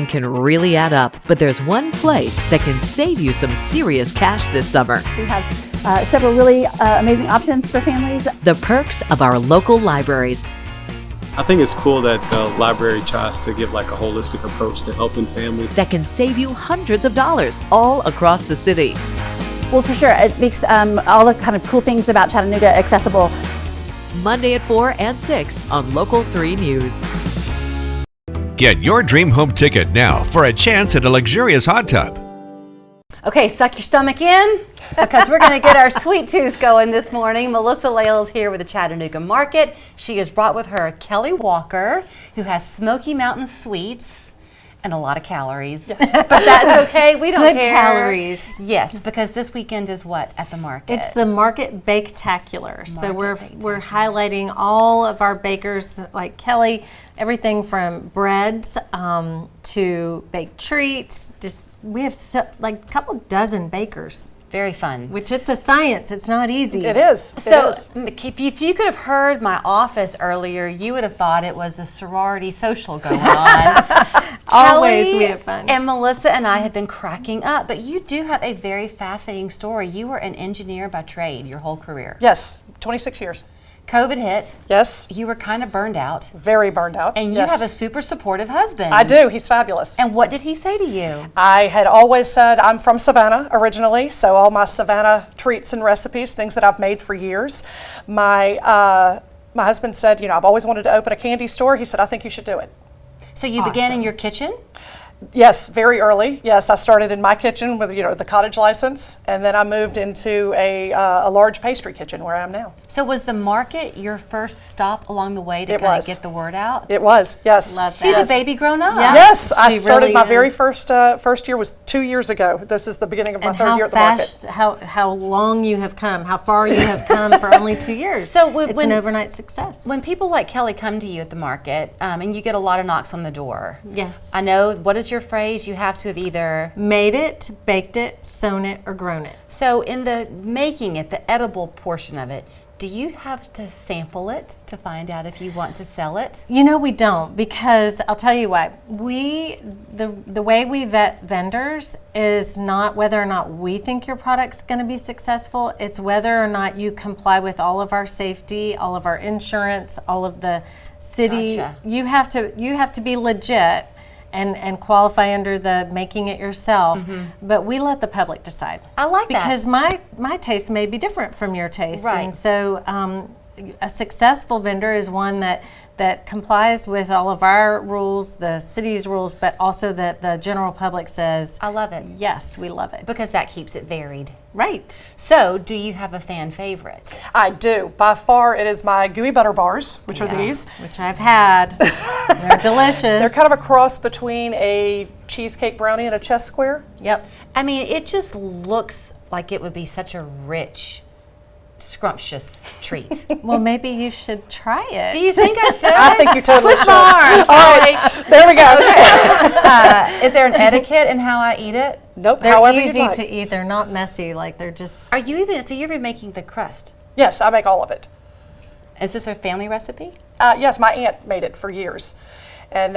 can really add up, but there's one place that can save you some serious cash this summer. We have several really amazing options for families. The perks of our local libraries. I think it's cool that the library tries to give like a holistic approach to helping families. That can save you hundreds of dollars all across the city. Well, for sure, it makes all the kind of cool things about Chattanooga accessible. Monday at 4 and 6 on Local 3 News. Get your dream home ticket now for a chance at a luxurious hot tub. Okay, suck your stomach in because we're going to get our sweet tooth going this morning. Melissa Lale is here with the Chattanooga Market. She has brought with her Kelly Walker, who has Smoky Mountain Sweets and a lot of calories. Yes. But that's okay. We don't care. Good calories. Yes, because this weekend is what at the market? It's the Market Baketacular. So we're highlighting all of our bakers like Kelly, everything from breads to baked treats. We have like a couple dozen bakers. Very fun. Which it's a science. It's not easy. It is. If you could have heard my office earlier, you would have thought it was a sorority social going on. Always we have fun. And Melissa and I have been cracking up, but you do have a very fascinating story. You were an engineer by trade your whole career. Yes, 26 years. COVID hit. Yes. You were kind of burned out. Very burned out. And you have a super supportive husband. I do. He's fabulous. And what did he say to you? I had always said I'm from Savannah originally, so all my Savannah treats and recipes, things that I've made for years. My husband said, I've always wanted to open a candy store. He said, I think you should do it. So you began in your kitchen? Yes, very early. Yes, I started in my kitchen with the cottage license, and then I moved into a large pastry kitchen where I am now. So was the market your first stop along the way to kind of get the word out? It was, yes. Love that. She's a baby grown up. Yeah. Yes, I started really my very first year was 2 years ago. This is the beginning of my third year at the market. How long you have come, how far you have come for only 2 years. So it's an overnight success. When people like Kelly come to you at the market, and you get a lot of knocks on the door. Yes. I know, what is your phrase? You have to have either made it, baked it, sewn it, or grown it. So in the making it, the edible portion of it, do you have to sample it to find out if you want to sell it? We don't, because I'll tell you why. The way we vet vendors is not whether or not we think your product's going to be successful. It's whether or not you comply with all of our safety, all of our insurance, all of the city. Gotcha. You have to be legit and qualify under the making it yourself, but we let the public decide. I like that. Because my taste may be different from your taste. Right. And so a successful vendor is one that complies with all of our rules, the city's rules, but also that the general public says, I love it. Yes, we love it. Because that keeps it varied. Right. So, do you have a fan favorite? I do. By far, it is my gooey butter bars, which are these. Which I've had. They're delicious. They're kind of a cross between a cheesecake brownie and a chess square. Yep. I mean, it just looks like it would be such a rich, scrumptious treat. Well, maybe you should try it. Do you think I should? I think you totally Twist should. my arm. All right, there we go. Is there an etiquette in how I eat it? Nope. They're however easy you'd like. to eat. They're not messy. Like they're just. So you're making the crust? Yes, I make all of it. Is this a family recipe? Yes, my aunt made it for years. And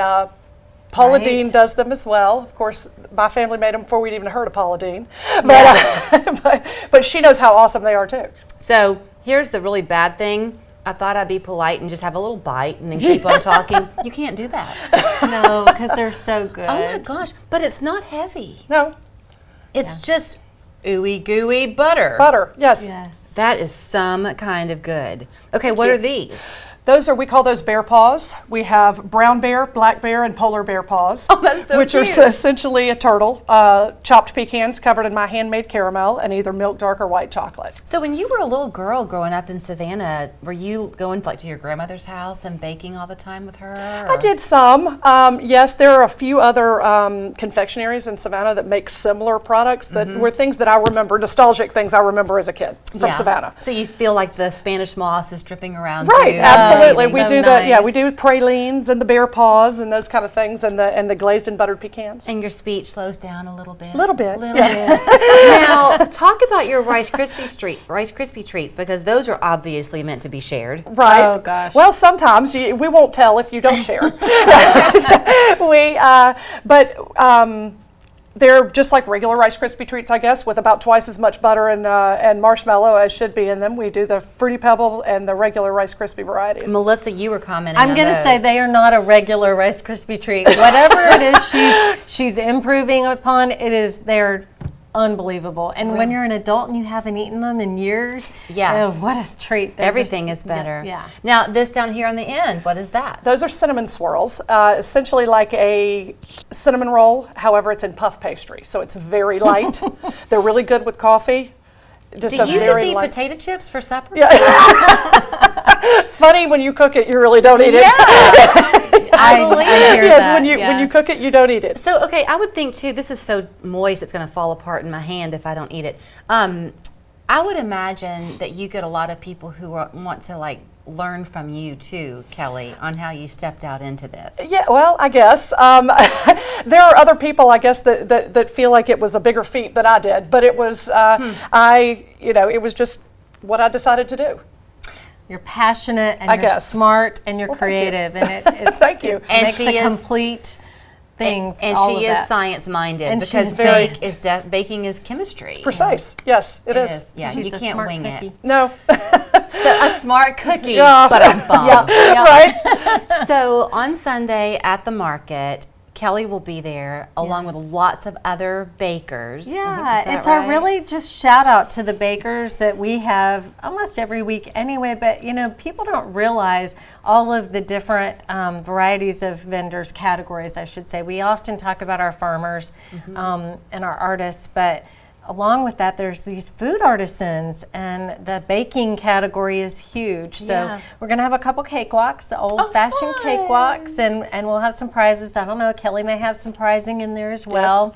Paula Dean does them as well. Of course, my family made them before we'd even heard of Paula Dean. But, but she knows how awesome they are too. So here's the really bad thing. I thought I'd be polite and just have a little bite and then keep on talking. You can't do that. No, because they're so good. Oh my gosh, but it's not heavy. No. It's just ooey gooey butter. Butter, yes. Yes. That is some kind of good. Okay, what are these? We call those bear paws. We have brown bear, black bear, and polar bear paws. Oh, that's so which cute. are essentially a turtle, chopped pecans covered in my handmade caramel and either milk dark or white chocolate. So when you were a little girl growing up in Savannah, were you going to your grandmother's house and baking all the time with her? I did some. Yes, there are a few other confectionaries in Savannah that make similar products that were things that I remember, nostalgic things I remember as a kid from Savannah. So you feel like the Spanish moss is dripping around Right, you. absolutely. absolutely. We So do nice. we do pralines and the bear paws and those kind of things, and the glazed and buttered pecans. And your speech slows down a little bit. Little bit. Now, talk about your Rice Krispie treats, because those are obviously meant to be shared. Right. Oh, gosh. Well, sometimes we won't tell if you don't share. They're just like regular Rice Krispie treats, I guess, with about twice as much butter and marshmallow as should be in them. We do the Fruity Pebble and the regular Rice Krispie varieties. Melissa, you were commenting I'm on going to say those. they are not a regular Rice Krispie treat. Whatever it is she's improving upon, they're unbelievable. And when you're an adult and you haven't eaten them in years, oh, what a treat. They're Everything just- is better. Yeah. Now, this down here on the end, what is that? Those are cinnamon swirls, essentially like a cinnamon roll. However, it's in puff pastry, so it's very light. They're really good with coffee. Do you just eat potato chips for supper? Yeah. Funny, when you cook it, you really don't eat it. I believe it. Yes, when you cook it, you don't eat it. So, okay, I would think too, this is so moist it's going to fall apart in my hand if I don't eat it. I would imagine that you get a lot of people who want to like learn from you too, Kelly, on how you stepped out into this. Yeah, well, I guess. There are other people, I guess, that feel like it was a bigger feat than I did, but it was, it was just what I decided to do. You're passionate and I you're guess. smart and you're Well, thank you. creative, and it's Thank you. It And makes she a is- complete thing. And all she of is that. science-minded, And because she's very- baking is chemistry. Precise. Yes, it is. Yeah, She's you a can't smart wing cookie. it. No. So, a smart cookie, Yeah. but I'm bummed. Yeah, right. So on Sunday at the market, Kelly will be there along with lots of other bakers. Yeah, Is that it's our right? really just shout out to the bakers that we have almost every week anyway, but people don't realize all of the different varieties of vendors, categories I should say. We often talk about our farmers and our artists, but along with that, there's these food artisans, and the baking category is huge. So Yeah. we're going to have a couple cakewalks, the old-fashioned fun. cakewalks, and we'll have some prizes. I don't know, Kelly may have some prizing in there as well.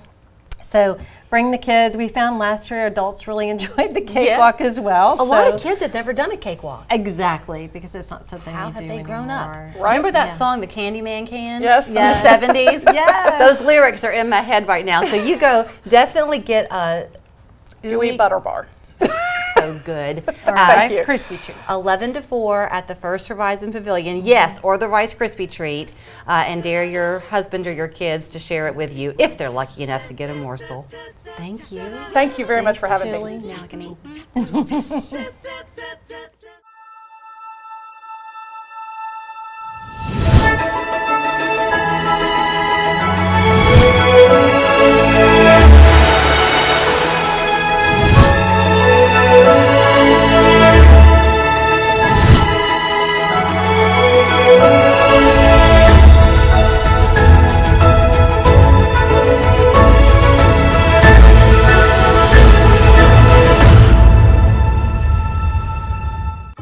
So bring the kids. We found last year adults really enjoyed the cakewalk as well. A lot of kids have never done a cakewalk. Exactly, because it's not something How you have do they grown up? anymore. Remember that Yeah. song, The Candyman Can? Yes. From the 70s? Yes. Those lyrics are in my head right now. So you go definitely get a Gooey butter bar. so good. Or Rice you. Krispie treat. 11 to 4 at the First Horizon Pavilion, yes, or the Rice Krispie treat, and dare your husband or your kids to share it with you if they're lucky enough to get a morsel. Thank you. Thank you very much for having Julie. me. Now I can eat.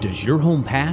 Does your home pass